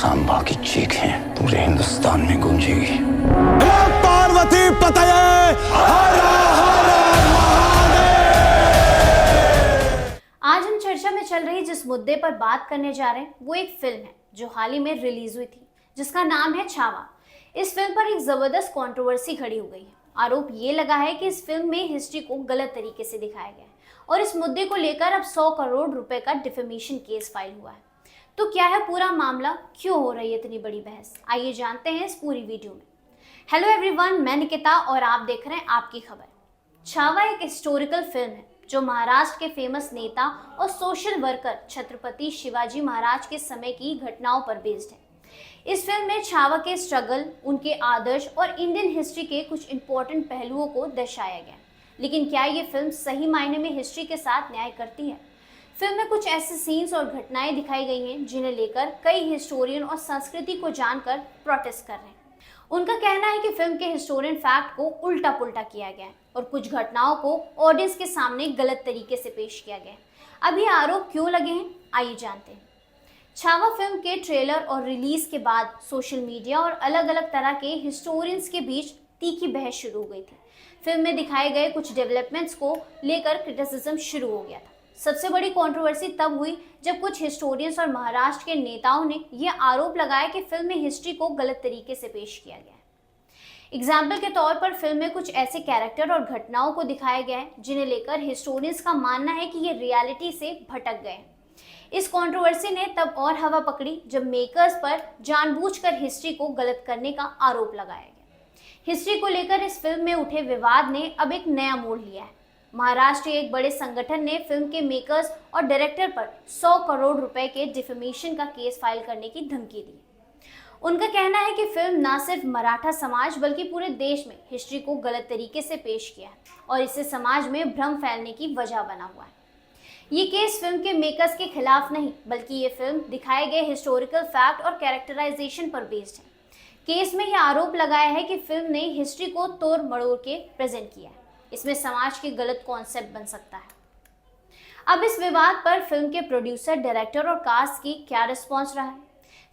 सांबा की चीखें पूरे हिंदुस्तान में गूंजेगी। पार्वती पतये हर हर आज हम चर्चा में चल रही जिस मुद्दे पर बात करने जा रहे हैं वो एक फिल्म है जो हाल ही में रिलीज हुई थी, जिसका नाम है छावा। इस फिल्म पर एक जबरदस्त कंट्रोवर्सी खड़ी हो गई है। आरोप ये लगा है कि इस फिल्म में हिस्ट्री को गलत तरीके से दिखाया गया है और इस मुद्दे को लेकर अब 100 करोड़ रुपए का डिफेमेशन केस फाइल हुआ है। तो क्या है पूरा मामला, क्यों हो रही है इतनी बड़ी बहस, आइए जानते हैं इस पूरी वीडियो में। हेलो एवरीवन, मैं निकिता और आप देख रहे हैं आपकी खबर। छावा एक हिस्टोरिकल फिल्म है जो महाराष्ट्र के फेमस नेता और सोशल वर्कर छत्रपति शिवाजी महाराज के समय की घटनाओं पर बेस्ड है। इस फिल्म में छावा के स्ट्रगल, उनके आदर्श और इंडियन हिस्ट्री के कुछ इंपॉर्टेंट पहलुओं को दर्शाया गया। लेकिन क्या ये फिल्म सही मायने में हिस्ट्री के साथ न्याय करती है? फिल्म में कुछ ऐसे सीन्स और घटनाएं दिखाई गई हैं जिन्हें लेकर कई हिस्टोरियन और संस्कृति को जानकर प्रोटेस्ट कर रहे हैं। उनका कहना है कि फिल्म के हिस्टोरियन फैक्ट को उल्टा पुल्टा किया गया है और कुछ घटनाओं को ऑडियंस के सामने गलत तरीके से पेश किया गया है। अब ये आरोप क्यों लगे हैं, आइए जानते हैं। छावा फिल्म के ट्रेलर और रिलीज के बाद सोशल मीडिया और अलग अलग तरह के हिस्टोरियंस के बीच तीखी बहस शुरू हो गई थी। फिल्म में दिखाए गए कुछ डेवलपमेंट्स को लेकर क्रिटिसिज्म शुरू हो गया था। सबसे बड़ी कंट्रोवर्सी तब हुई जब कुछ हिस्टोरियंस और महाराष्ट्र के नेताओं ने यह आरोप लगाया कि फिल्म में हिस्ट्री को गलत तरीके से पेश किया गया है। एग्जाम्पल के तौर पर फिल्म में कुछ ऐसे कैरेक्टर और घटनाओं को दिखाया गया है जिन्हें लेकर हिस्टोरियंस का मानना है कि ये रियलिटी से भटक गए। इस कंट्रोवर्सी ने तब और हवा पकड़ी जब मेकर्स पर जानबूझकर हिस्ट्री को गलत करने का आरोप लगाया गया। हिस्ट्री को लेकर इस फिल्म में उठे विवाद ने अब एक नया मोड़ लिया है। महाराष्ट्र के एक बड़े संगठन ने फिल्म के मेकर्स और डायरेक्टर पर 100 करोड़ रुपए के डिफेमेशन का केस फाइल करने की धमकी दी। उनका कहना है कि फिल्म न सिर्फ मराठा समाज बल्कि पूरे देश में हिस्ट्री को गलत तरीके से पेश किया है और इससे समाज में भ्रम फैलने की वजह बना हुआ है। ये केस फिल्म के मेकर्स के खिलाफ नहीं बल्कि ये फिल्म दिखाए गए हिस्टोरिकल फैक्ट और कैरेक्टराइजेशन पर बेस्ड है। केस में यह आरोप लगाया है कि फिल्म ने हिस्ट्री को तोड़ मड़ोड़ के प्रेजेंट किया है। इसमें समाज के गलत कॉन्सेप्ट बन सकता है। अब इस विवाद पर फिल्म के प्रोड्यूसर, डायरेक्टर और कास्ट की क्या रिस्पॉन्स रहा है?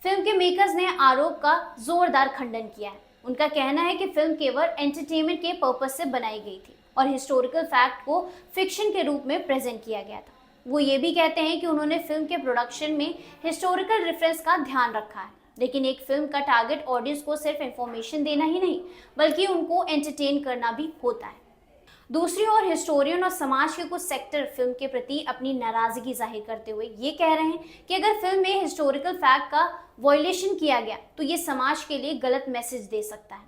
फिल्म के मेकर्स ने आरोप का जोरदार खंडन किया है। उनका कहना है कि फिल्म केवल एंटरटेनमेंट के पर्पज से बनाई गई थी और हिस्टोरिकल फैक्ट को फिक्शन के रूप में प्रेजेंट किया गया था। वो ये भी कहते हैं कि उन्होंने फिल्म के प्रोडक्शन में हिस्टोरिकल रेफरेंस का ध्यान रखा है, लेकिन एक फिल्म का टारगेट ऑडियंस को सिर्फ इंफॉर्मेशन देना ही नहीं बल्कि उनको एंटरटेन करना भी होता है। दूसरी ओर हिस्टोरियन और समाज के कुछ सेक्टर फिल्म के प्रति अपनी नाराजगी जाहिर करते हुए ये कह रहे हैं कि अगर फिल्म में हिस्टोरिकल फैक्ट का वायलेशन किया गया तो ये समाज के लिए गलत मैसेज दे सकता है।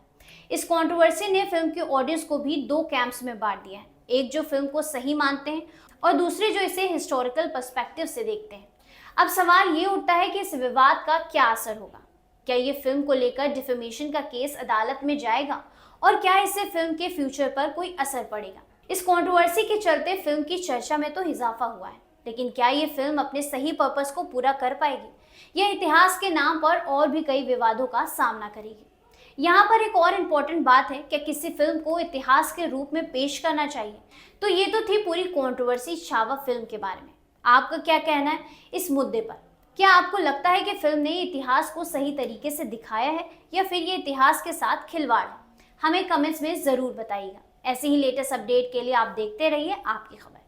इस कंट्रोवर्सी ने फिल्म के ऑडियंस को भी दो कैंप्स में बांट दिया है, एक जो फिल्म को सही मानते हैं और दूसरे जो इसे हिस्टोरिकल पर्सपेक्टिव से देखते हैं। अब सवाल ये उठता है कि इस विवाद का क्या असर होगा। क्या ये फिल्म को लेकर डिफेमेशन का केस अदालत में जाएगा और क्या इससे फिल्म के फ्यूचर पर कोई असर पड़ेगा? इस कंट्रोवर्सी के चलते फिल्म की चर्चा में तो इजाफा हुआ है, लेकिन क्या ये फिल्म अपने सही पर्पस को पूरा कर पाएगी? यह इतिहास के नाम पर और भी कई विवादों का सामना करेगी। यहाँ पर एक और इम्पोर्टेंट बात है, क्या किसी फिल्म को इतिहास के रूप में पेश करना चाहिए? तो ये तो थी पूरी कंट्रोवर्सी छावा फिल्म के बारे में। आपका क्या कहना है इस मुद्दे पर? क्या आपको लगता है कि फिल्म ने इतिहास को सही तरीके से दिखाया है या फिर ये इतिहास के साथ खिलवाड़ है? हमें कमेंट्स में ज़रूर बताइएगा। ऐसे ही लेटेस्ट अपडेट के लिए आप देखते रहिए आपकी खबर।